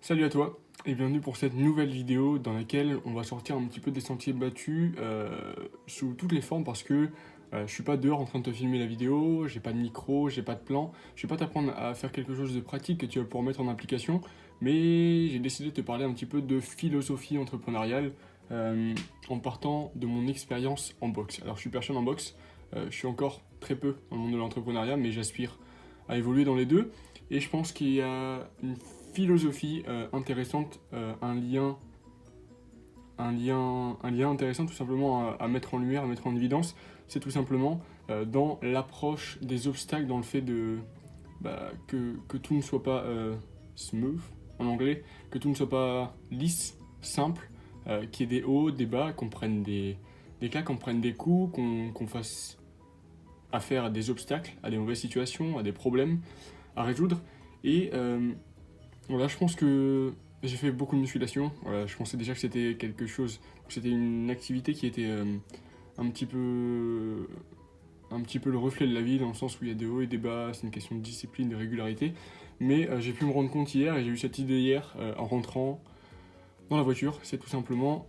Salut à toi et bienvenue pour cette nouvelle vidéo dans laquelle on va sortir un petit peu des sentiers battus sous toutes les formes parce que je suis pas dehors en train de te filmer la vidéo, j'ai pas de micro, j'ai pas de plan, je vais pas t'apprendre à faire quelque chose de pratique que tu vas pouvoir mettre en application, mais j'ai décidé de te parler un petit peu de philosophie entrepreneuriale en partant de mon expérience en boxe. Alors je suis personne en boxe, je suis encore très peu dans le monde de l'entrepreneuriat, mais j'aspire à évoluer dans les deux. Et je pense qu'il y a une philosophie intéressante, un lien intéressant tout simplement à mettre en lumière, à mettre en évidence. C'est tout simplement dans l'approche des obstacles, dans le fait que tout ne soit pas smooth en anglais, que tout ne soit pas lisse, simple, qu'il y ait des hauts, des bas, qu'on prenne des claques, qu'on prenne des coups, qu'on fasse affaire à des obstacles, à des mauvaises situations, à des problèmes à résoudre. Et voilà, je pense que j'ai fait beaucoup de musculation. Voilà, je pensais déjà que c'était quelque chose, que c'était une activité qui était un petit peu, un petit peu le reflet de la vie, dans le sens où il y a des hauts et des bas, c'est une question de discipline, de régularité. Mais j'ai pu me rendre compte hier, et j'ai eu cette idée hier en rentrant dans la voiture, c'est tout simplement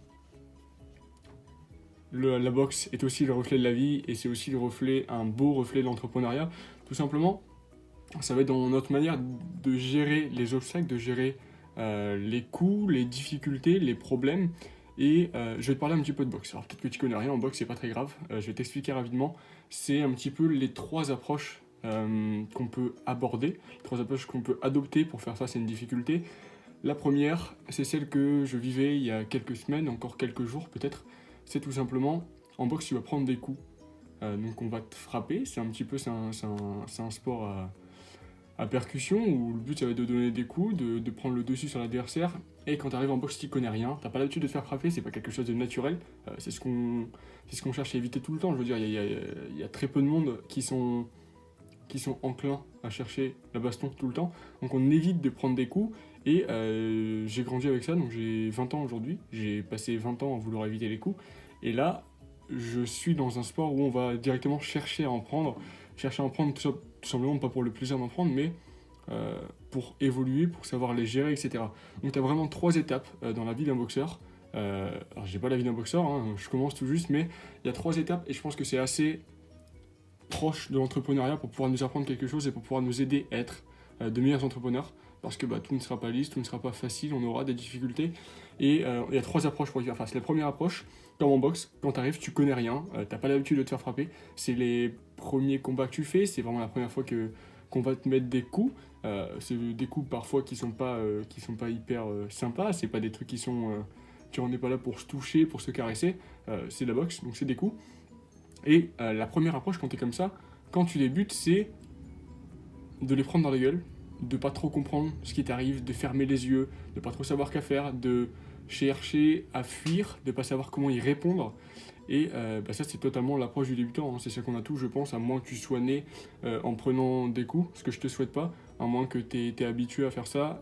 la boxe est aussi le reflet de la vie et c'est aussi le reflet, un beau reflet de l'entrepreneuriat. Tout simplement, ça va être dans notre manière de gérer les obstacles, de gérer les coûts, les difficultés, les problèmes. Et je vais te parler un petit peu de boxe. Alors peut-être que tu connais rien en boxe, c'est pas très grave. Je vais t'expliquer rapidement. C'est un petit peu les trois approches qu'on peut aborder, les trois approches qu'on peut adopter pour faire face à une difficulté. La première, c'est celle que je vivais il y a quelques semaines, encore quelques jours peut-être. C'est tout simplement, en boxe, tu vas prendre des coups. Donc on va te frapper. C'est un petit peu, c'est un sport à percussion où le but ça va être de donner des coups, de prendre le dessus sur l'adversaire. Et quand tu arrives en boxe, tu connais rien, t'as pas l'habitude de te faire frapper, c'est pas quelque chose de naturel. C'est ce qu'on cherche à éviter tout le temps. Je veux dire, il y a très peu de monde qui sont enclins à chercher la baston tout le temps. Donc on évite de prendre des coups. Et j'ai grandi avec ça, donc j'ai 20 ans aujourd'hui. J'ai passé 20 ans à vouloir éviter les coups. Et là, je suis dans un sport où on va directement chercher à en prendre tout simplement pas pour le plaisir d'en prendre, mais pour évoluer, pour savoir les gérer, etc. Donc tu as vraiment trois étapes dans la vie d'un boxeur. Alors j'ai pas la vie d'un boxeur, hein, je commence tout juste, mais il y a trois étapes et je pense que c'est assez proche de l'entrepreneuriat pour pouvoir nous apprendre quelque chose et pour pouvoir nous aider à être de meilleurs entrepreneurs. Parce que tout ne sera pas lisse, tout ne sera pas facile, on aura des difficultés. Et il y a trois approches pour y faire face. La première approche, comme en boxe, quand tu arrives, tu connais rien, t'as pas l'habitude de te faire frapper. C'est les premiers combats que tu fais, c'est vraiment la première fois qu'on va te mettre des coups. C'est des coups parfois qui sont pas hyper sympas, c'est pas des trucs qui sont. Tu n'en es pas là pour se toucher, pour se caresser. C'est de la boxe, donc c'est des coups. Et la première approche quand tu es comme ça, quand tu débutes, c'est de les prendre dans la gueule, de pas trop comprendre ce qui t'arrive, de fermer les yeux, de pas trop savoir qu'à faire, de chercher à fuir, de pas savoir comment y répondre. Et ça, c'est totalement l'approche du débutant. Hein. C'est ça qu'on a tous, je pense, à moins que tu sois né en prenant des coups, ce que je te souhaite pas, à moins que tu aies habitué à faire ça.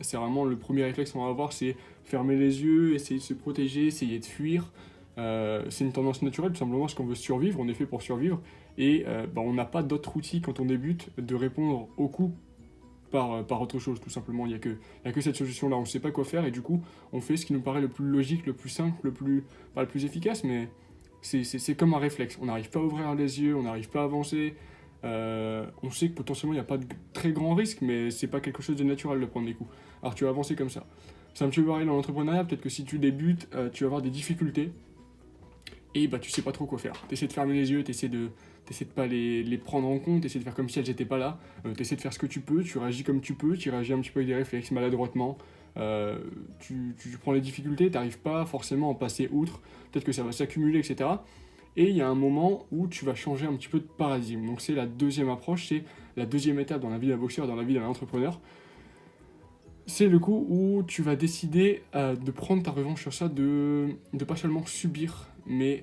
C'est vraiment le premier réflexe qu'on va avoir, c'est fermer les yeux, essayer de se protéger, essayer de fuir. C'est une tendance naturelle, tout simplement, parce qu'on veut survivre, on est fait pour survivre. Et on n'a pas d'autre outil quand on débute de répondre aux coups par autre chose, tout simplement. Il y a que cette solution-là, on ne sait pas quoi faire et du coup, on fait ce qui nous paraît le plus logique, le plus simple, pas le plus efficace, mais c'est comme un réflexe. On n'arrive pas à ouvrir les yeux, on n'arrive pas à avancer. On sait que potentiellement, il n'y a pas de très grand risque, mais c'est pas quelque chose de naturel de prendre des coups. Alors tu vas avancer comme ça. C'est un petit peu pareil dans l'entrepreneuriat, peut-être que si tu débutes, tu vas avoir des difficultés et tu sais pas trop quoi faire. T'essaies de fermer les yeux, t'essaies de pas les prendre en compte, t'essaies de faire comme si elles étaient pas là, t'essaies de faire ce que tu peux, tu réagis comme tu peux, tu réagis un petit peu avec des réflexes maladroitement, tu prends les difficultés, t'arrives pas forcément à en passer outre, peut-être que ça va s'accumuler, etc. Et il y a un moment où tu vas changer un petit peu de paradigme. Donc c'est la deuxième approche, c'est la deuxième étape dans la vie d'un boxeur, dans la vie d'un entrepreneur. C'est le coup où tu vas décider de prendre ta revanche sur ça, de pas seulement subir, mais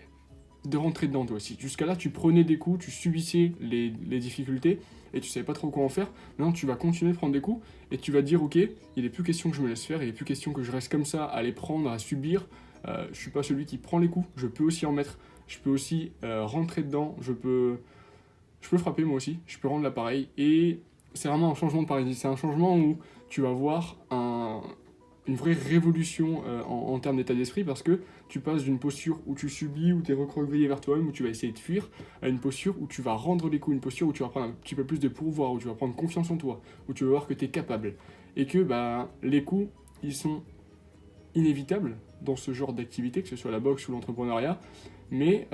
de rentrer dedans toi aussi. Jusqu'à là, tu prenais des coups, tu subissais les difficultés et tu savais pas trop quoi en faire. Maintenant, tu vas continuer de prendre des coups et tu vas te dire, ok, il n'est plus question que je me laisse faire, il n'est plus question que je reste comme ça à les prendre, à subir. Je suis pas celui qui prend les coups, je peux aussi en mettre, je peux aussi rentrer dedans, je peux frapper moi aussi, je peux rendre l'appareil et c'est vraiment un changement de paradigme. C'est un changement où tu vas voir une vraie révolution en termes d'état d'esprit, parce que tu passes d'une posture où tu subis, où tu es recroquevillé vers toi-même, où tu vas essayer de fuir, à une posture où tu vas rendre les coups, une posture où tu vas prendre un petit peu plus de pouvoir, où tu vas prendre confiance en toi, où tu vas voir que tu es capable. Et que les coups, ils sont inévitables dans ce genre d'activité, que ce soit la boxe ou l'entrepreneuriat, mais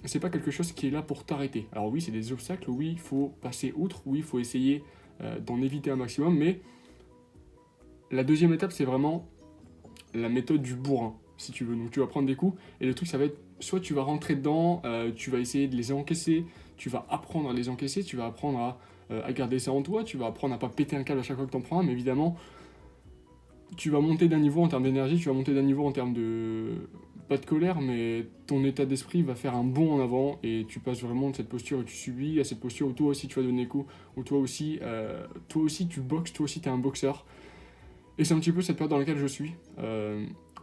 c'est pas quelque chose qui est là pour t'arrêter. Alors oui, c'est des obstacles, oui, il faut passer outre, oui, il faut essayer d'en éviter un maximum, mais la deuxième étape, c'est vraiment la méthode du bourrin, si tu veux. Donc tu vas prendre des coups, et le truc, ça va être, soit tu vas rentrer dedans, tu vas essayer de les encaisser, tu vas apprendre à les encaisser, tu vas apprendre à garder ça en toi, tu vas apprendre à pas péter un câble à chaque fois que t'en prends un, mais évidemment, tu vas monter d'un niveau en termes d'énergie, tu vas monter d'un niveau en termes de... pas de colère, mais ton état d'esprit va faire un bond en avant, et tu passes vraiment de cette posture où tu subis à cette posture où toi aussi tu vas donner des coups, où toi aussi tu boxes, toi aussi tu es un boxeur. Et c'est un petit peu cette période dans laquelle je suis.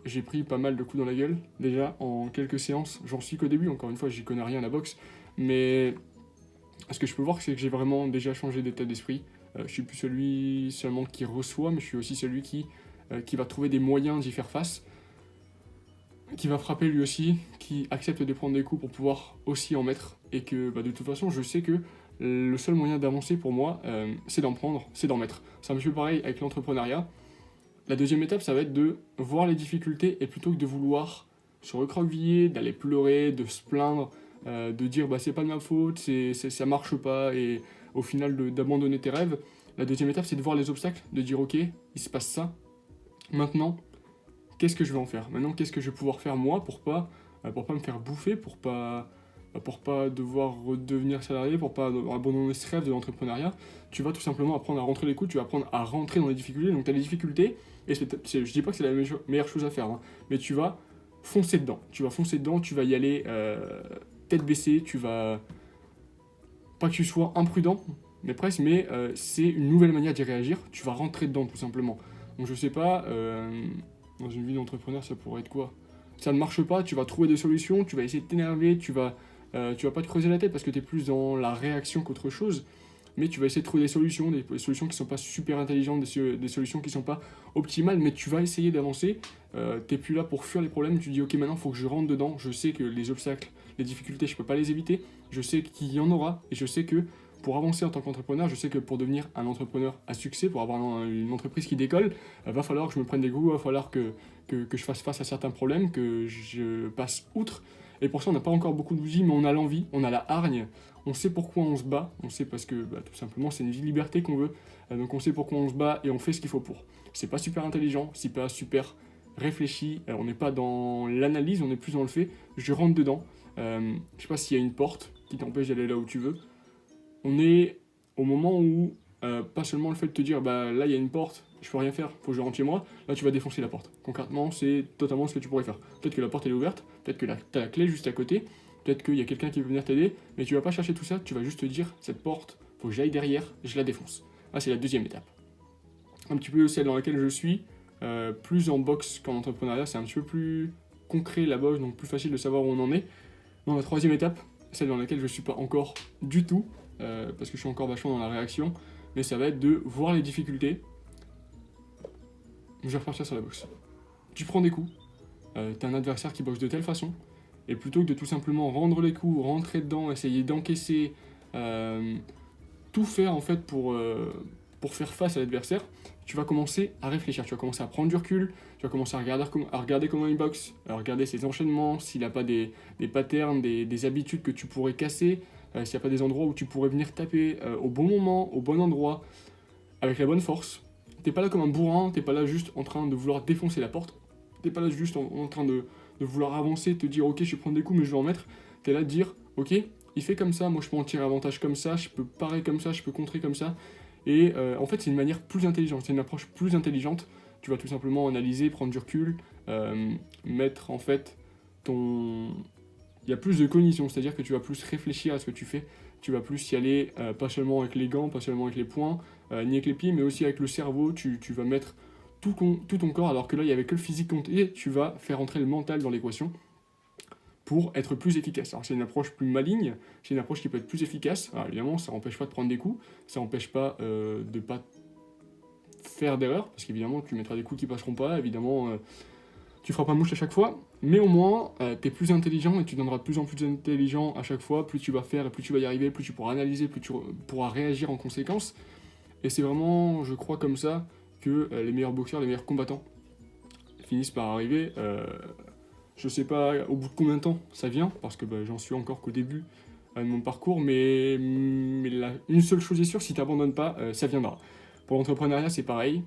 J'ai pris pas mal de coups dans la gueule, déjà, en quelques séances. J'en suis qu'au début, encore une fois, j'y connais rien à la boxe. Mais ce que je peux voir, c'est que j'ai vraiment déjà changé d'état d'esprit. Je suis plus celui seulement qui reçoit, mais je suis aussi celui qui va trouver des moyens d'y faire face, qui va frapper lui aussi, qui accepte de prendre des coups pour pouvoir aussi en mettre. Et que de toute façon, je sais que le seul moyen d'avancer pour moi, c'est d'en prendre, c'est d'en mettre. C'est un petit peu pareil avec l'entrepreneuriat. La deuxième étape, ça va être de voir les difficultés, et plutôt que de vouloir se recroqueviller, d'aller pleurer, de se plaindre, de dire c'est pas de ma faute, ça marche pas, et au final d'abandonner tes rêves, la deuxième étape, c'est de voir les obstacles, de dire ok, il se passe ça, maintenant, qu'est-ce que je vais en faire? Maintenant, qu'est-ce que je vais pouvoir faire moi pour pas me faire bouffer, pour pas devoir redevenir salarié, pour pas abandonner ce rêve de l'entrepreneuriat. Tu vas tout simplement apprendre à rentrer les coups, tu vas apprendre à rentrer dans les difficultés. Donc tu as des difficultés, et je dis pas que c'est la meilleure chose à faire, hein, mais tu vas foncer dedans. Tu vas y aller tête baissée, tu vas... Pas que tu sois imprudent, mais presque, mais c'est une nouvelle manière d'y réagir. Tu vas rentrer dedans tout simplement. Donc je sais pas, dans une vie d'entrepreneur, ça pourrait être quoi? Ça ne marche pas, tu vas trouver des solutions, tu vas essayer de t'énerver, tu vas pas te creuser la tête parce que tu es plus dans la réaction qu'autre chose, mais tu vas essayer de trouver des solutions qui sont pas super intelligentes, des solutions qui sont pas optimales, mais tu vas essayer d'avancer. T'es plus là pour fuir les problèmes, tu dis ok, maintenant il faut que je rentre dedans, je sais que les obstacles, les difficultés, je peux pas les éviter, je sais qu'il y en aura, et je sais que pour avancer en tant qu'entrepreneur, je sais que pour devenir un entrepreneur à succès, pour avoir une entreprise qui décolle, va falloir que je me prenne des coups, va falloir que je fasse face à certains problèmes, que je passe outre. Et pour ça, on n'a pas encore beaucoup d'outils, mais on a l'envie, on a la hargne, on sait pourquoi on se bat, on sait parce que tout simplement c'est une vie de liberté qu'on veut, donc on sait pourquoi on se bat et on fait ce qu'il faut pour. C'est pas super intelligent, c'est pas super réfléchi, on n'est pas dans l'analyse, on est plus dans le fait, je rentre dedans. Je sais pas s'il y a une porte qui t'empêche d'aller là où tu veux. On est au moment où, pas seulement le fait de te dire là il y a une porte, je peux rien faire, faut que je rentre chez moi, là tu vas défoncer la porte. Concrètement, c'est totalement ce que tu pourrais faire. Peut-être que la porte elle est ouverte, peut-être que t'as la clé juste à côté, peut-être qu'il y a quelqu'un qui veut venir t'aider, mais tu vas pas chercher tout ça, tu vas juste te dire cette porte, faut que j'aille derrière, je la défonce. Là c'est la deuxième étape. Un petit peu celle dans laquelle je suis, plus en boxe qu'en entrepreneuriat, c'est un petit peu plus concret la boxe, donc plus facile de savoir où on en est. Dans la troisième étape, celle dans laquelle je suis pas encore du tout, parce que je suis encore vachement dans la réaction, mais ça va être de voir les difficultés. Je vais repartir sur la boxe. Tu prends des coups, t'as un adversaire qui boxe de telle façon, et plutôt que de tout simplement rendre les coups, rentrer dedans, essayer d'encaisser, tout faire en fait pour faire face à l'adversaire, tu vas commencer à réfléchir, tu vas commencer à prendre du recul, tu vas commencer à regarder comment il boxe, à regarder ses enchaînements, s'il n'a pas des patterns, des habitudes que tu pourrais casser, s'il n'y a pas des endroits où tu pourrais venir taper au bon moment, au bon endroit, avec la bonne force. T'es pas là comme un bourrin, t'es pas là juste en train de vouloir défoncer la porte, t'es pas là juste en train de vouloir avancer, te dire ok je vais prendre des coups mais je vais en mettre, t'es là de dire ok il fait comme ça, moi je peux en tirer avantage comme ça, je peux parer comme ça, je peux contrer comme ça, et en fait c'est une manière plus intelligente, c'est une approche plus intelligente, tu vas tout simplement analyser, prendre du recul, mettre en fait ton... Il y a plus de cognition, c'est-à-dire que tu vas plus réfléchir à ce que tu fais, tu vas plus y aller pas seulement avec les gants, pas seulement avec les poings, ni avec les pieds, mais aussi avec le cerveau, tu vas mettre tout ton corps, alors que là il n'y avait que le physique compte, et tu vas faire entrer le mental dans l'équation pour être plus efficace. Alors c'est une approche plus maligne, c'est une approche qui peut être plus efficace. Alors évidemment ça n'empêche pas de prendre des coups, ça n'empêche pas de pas faire d'erreurs, parce qu'évidemment tu mettras des coups qui passeront pas, évidemment tu feras pas mouche à chaque fois, mais au moins tu es plus intelligent et tu deviendras de plus en plus intelligent à chaque fois, plus tu vas faire et plus tu vas y arriver, plus tu pourras analyser, plus tu pourras réagir en conséquence. Et c'est vraiment, je crois, comme ça que les meilleurs boxeurs, les meilleurs combattants finissent par arriver. Je sais pas au bout de combien de temps ça vient, parce que j'en suis encore qu'au début de mon parcours, mais une seule chose est sûre, si tu n'abandonnes pas, ça viendra. Pour l'entrepreneuriat, c'est pareil.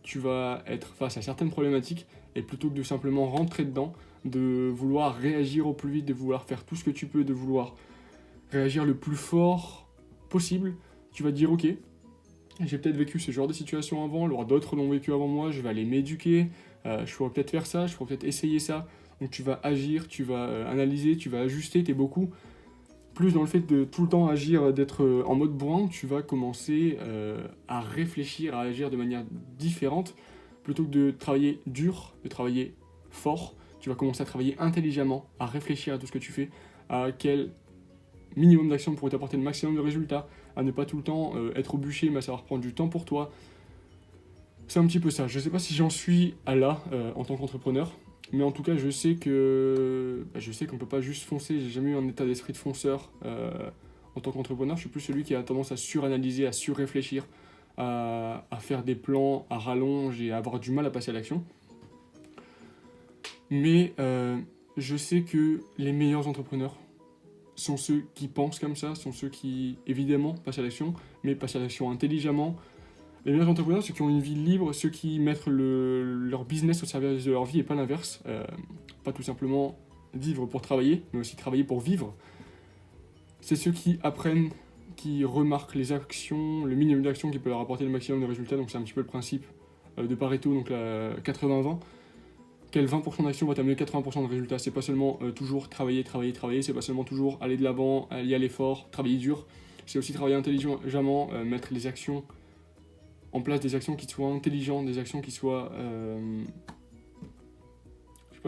Tu vas être face à certaines problématiques, et plutôt que de simplement rentrer dedans, de vouloir réagir au plus vite, de vouloir faire tout ce que tu peux, de vouloir réagir le plus fort possible, tu vas te dire ok, j'ai peut-être vécu ce genre de situation avant, alors d'autres l'ont vécu avant moi, je vais aller m'éduquer, je pourrais peut-être faire ça, je pourrais peut-être essayer ça. Donc tu vas agir, tu vas analyser, tu vas ajuster, tu es beaucoup plus dans le fait de tout le temps agir, d'être en mode bourrin, tu vas commencer à réfléchir, à agir de manière différente, plutôt que de travailler dur, de travailler fort, tu vas commencer à travailler intelligemment, à réfléchir à tout ce que tu fais, à quel minimum d'action pourrait t'apporter le maximum de résultats, à ne pas tout le temps être au bûcher, mais à savoir prendre du temps pour toi. C'est un petit peu ça. Je ne sais pas si j'en suis à là en tant qu'entrepreneur, mais en tout cas, je sais qu'on ne peut pas juste foncer. J'ai jamais eu un état d'esprit de fonceur en tant qu'entrepreneur. Je suis plus celui qui a tendance à suranalyser, à surréfléchir, à faire des plans à rallonge et à avoir du mal à passer à l'action. Mais je sais que les meilleurs entrepreneurs sont ceux qui pensent comme ça, sont ceux qui, évidemment, passent à l'action, mais passent à l'action intelligemment. Les meilleurs entrepreneurs, ceux qui ont une vie libre, ceux qui mettent leur business au service de leur vie et pas l'inverse. Pas tout simplement vivre pour travailler, mais aussi travailler pour vivre. C'est ceux qui apprennent, qui remarquent les actions, le minimum d'actions qui peut leur apporter le maximum de résultats. Donc c'est un petit peu le principe de Pareto, donc la 80-20. Quel 20% d'action va t'amener 80% de résultats. C'est pas seulement toujours travailler, c'est pas seulement toujours aller de l'avant, aller à l'effort, travailler dur. C'est aussi travailler intelligemment, mettre les actions en place, des actions qui soient intelligentes, des actions qui soient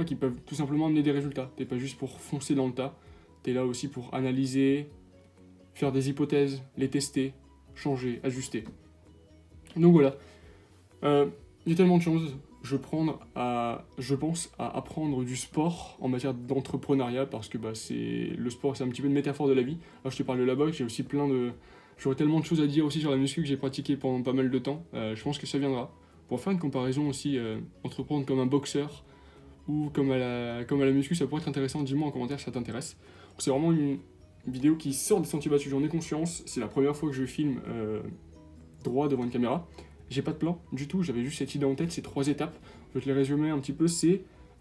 qui peuvent tout simplement amener des résultats. T'es pas juste pour foncer dans le tas, t'es là aussi pour analyser, faire des hypothèses, les tester, changer, ajuster. Donc voilà, il y a tellement de choses. Je pense à apprendre du sport en matière d'entrepreneuriat, parce que le sport, c'est un petit peu une métaphore de la vie. Alors je te parle de la boxe, j'ai aussi j'aurais tellement de choses à dire aussi sur la muscu que j'ai pratiqué pendant pas mal de temps. Je pense que ça viendra. Pour faire une comparaison aussi, entreprendre comme un boxeur ou comme à la muscu, ça pourrait être intéressant. Dis-moi en commentaire si ça t'intéresse. C'est vraiment une vidéo qui sort des sentiers battus, j'en ai conscience. C'est la première fois que je filme droit devant une caméra. J'ai pas de plan du tout, j'avais juste cette idée en tête, ces 3 étapes. Je vais te les résumer un petit peu.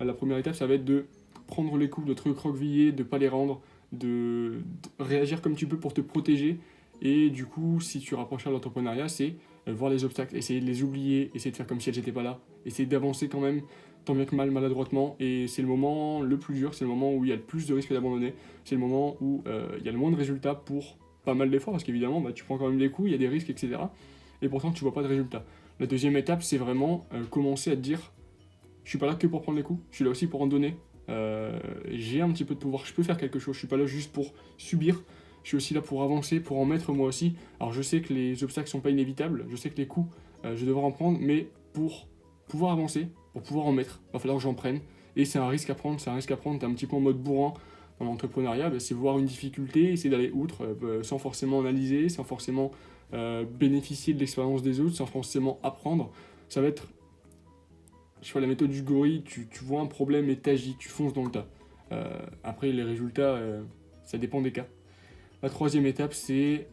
La première étape, ça va être de prendre les coups, de te recroqueviller, de pas les rendre, de réagir comme tu peux pour te protéger. Et du coup, si tu rapproches à l'entrepreneuriat, c'est voir les obstacles, essayer de les oublier, essayer de faire comme si elles n'étaient pas là, essayer d'avancer quand même, tant bien que mal, maladroitement. Et c'est le moment le plus dur, c'est le moment où il y a le plus de risques d'abandonner, c'est le moment où il y a le moins de résultats pour pas mal d'efforts, parce qu'évidemment, tu prends quand même des coups, il y a des risques, etc. Et pourtant, tu vois pas de résultats. La deuxième étape, c'est vraiment commencer à te dire, je suis pas là que pour prendre les coups, je suis là aussi pour en donner. J'ai un petit peu de pouvoir, je peux faire quelque chose, je suis pas là juste pour subir. Je suis aussi là pour avancer, pour en mettre moi aussi. Alors je sais que les obstacles sont pas inévitables, je sais que les coups, je vais devoir en prendre, mais pour pouvoir avancer, pour pouvoir en mettre, il va falloir que j'en prenne. Et c'est un risque à prendre, t'es un petit peu en mode bourrin dans l'entrepreneuriat, c'est voir une difficulté, essayer d'aller outre, sans forcément analyser, sans forcément bénéficier de l'expérience des autres, sans forcément apprendre. Ça va être, je fais la méthode du gorille, tu vois un problème et t'agis, tu fonces dans le tas. Après les résultats, ça dépend des cas. La troisième étape, c'est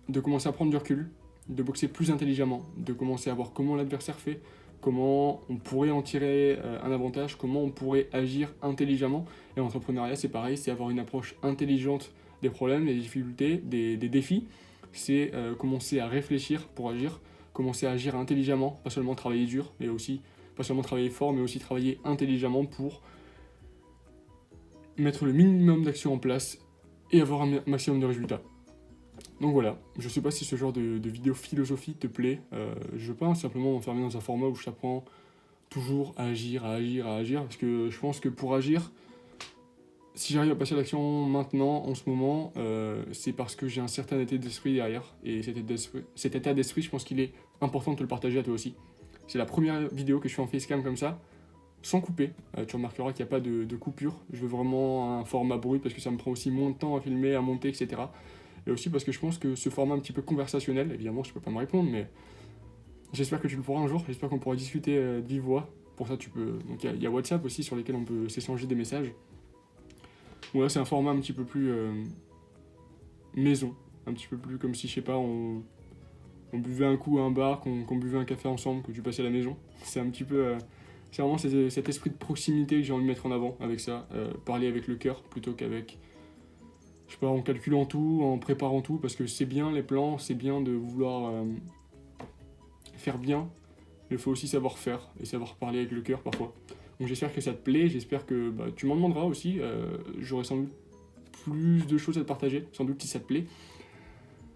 de commencer à prendre du recul, de boxer plus intelligemment, de commencer à voir comment l'adversaire fait, comment on pourrait en tirer un avantage, comment on pourrait agir intelligemment. Et l'entrepreneuriat, c'est pareil, c'est avoir une approche intelligente des problèmes, des difficultés, des défis. C'est commencer à réfléchir pour agir, commencer à agir intelligemment, pas seulement travailler dur, mais aussi, pas seulement travailler fort, mais aussi travailler intelligemment pour mettre le minimum d'actions en place et avoir un maximum de résultats. Donc voilà, je sais pas si ce genre de vidéo philosophie te plaît, je veux pas simplement m'enfermer dans un format où je t'apprends toujours à agir, parce que je pense que pour agir, si j'arrive à passer à l'action maintenant, en ce moment, c'est parce que j'ai un certain état d'esprit derrière, et cet état d'esprit, je pense qu'il est important de te le partager à toi aussi. C'est la première vidéo que je fais en facecam comme ça, sans couper. Tu remarqueras qu'il n'y a pas de coupure. Je veux vraiment un format brut parce que ça me prend aussi moins de temps à filmer, à monter, etc. Et aussi parce que je pense que ce format un petit peu conversationnel, évidemment je peux pas me répondre, mais j'espère que tu le pourras un jour, j'espère qu'on pourra discuter de vive voix. Pour ça tu peux. Donc il y a WhatsApp aussi sur lesquels on peut s'échanger des messages. Voilà, c'est un format un petit peu plus maison, un petit peu plus comme si, je sais pas, on buvait un coup à un bar, qu'on buvait un café ensemble, que tu passais à la maison. C'est un petit peu. C'est vraiment cet esprit de proximité que j'ai envie de mettre en avant avec ça. Parler avec le cœur plutôt qu'avec. Je sais pas, en calculant tout, en préparant tout, parce que c'est bien les plans, c'est bien de vouloir faire bien, mais il faut aussi savoir faire et savoir parler avec le cœur parfois. Donc j'espère que ça te plaît, j'espère que tu m'en demanderas aussi. J'aurai sans doute plus de choses à te partager, sans doute si ça te plaît.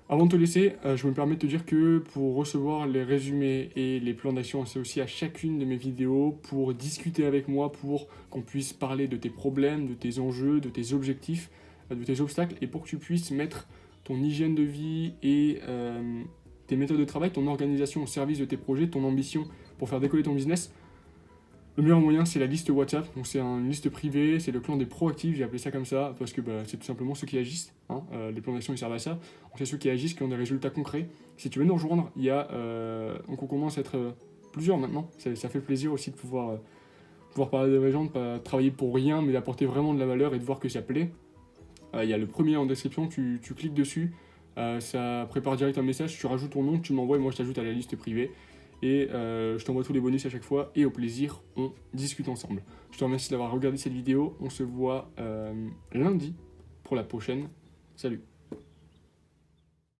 Avant de te laisser, je me permets de te dire que pour recevoir les résumés et les plans d'action associés à chacune de mes vidéos, pour discuter avec moi, pour qu'on puisse parler de tes problèmes, de tes enjeux, de tes objectifs, de tes obstacles, et pour que tu puisses mettre ton hygiène de vie et tes méthodes de travail, ton organisation au service de tes projets, ton ambition pour faire décoller ton business, le meilleur moyen, c'est la liste WhatsApp. Donc c'est une liste privée, c'est le clan des proactifs, j'ai appelé ça comme ça, parce que c'est tout simplement ceux qui agissent. Les plans d'action, ils servent à ça. Donc c'est ceux qui agissent, qui ont des résultats concrets. Si tu veux nous rejoindre, il y a... donc on commence à être plusieurs maintenant. Ça fait plaisir aussi de pouvoir parler de gens, de pas travailler pour rien, mais d'apporter vraiment de la valeur et de voir que ça plaît. Il y a le premier en description, tu cliques dessus, ça prépare direct un message, tu rajoutes ton nom, tu m'envoies et moi je t'ajoute à la liste privée. Et je t'envoie tous les bonus à chaque fois et au plaisir, on discute ensemble. Je te remercie d'avoir regardé cette vidéo, on se voit lundi pour la prochaine. Salut!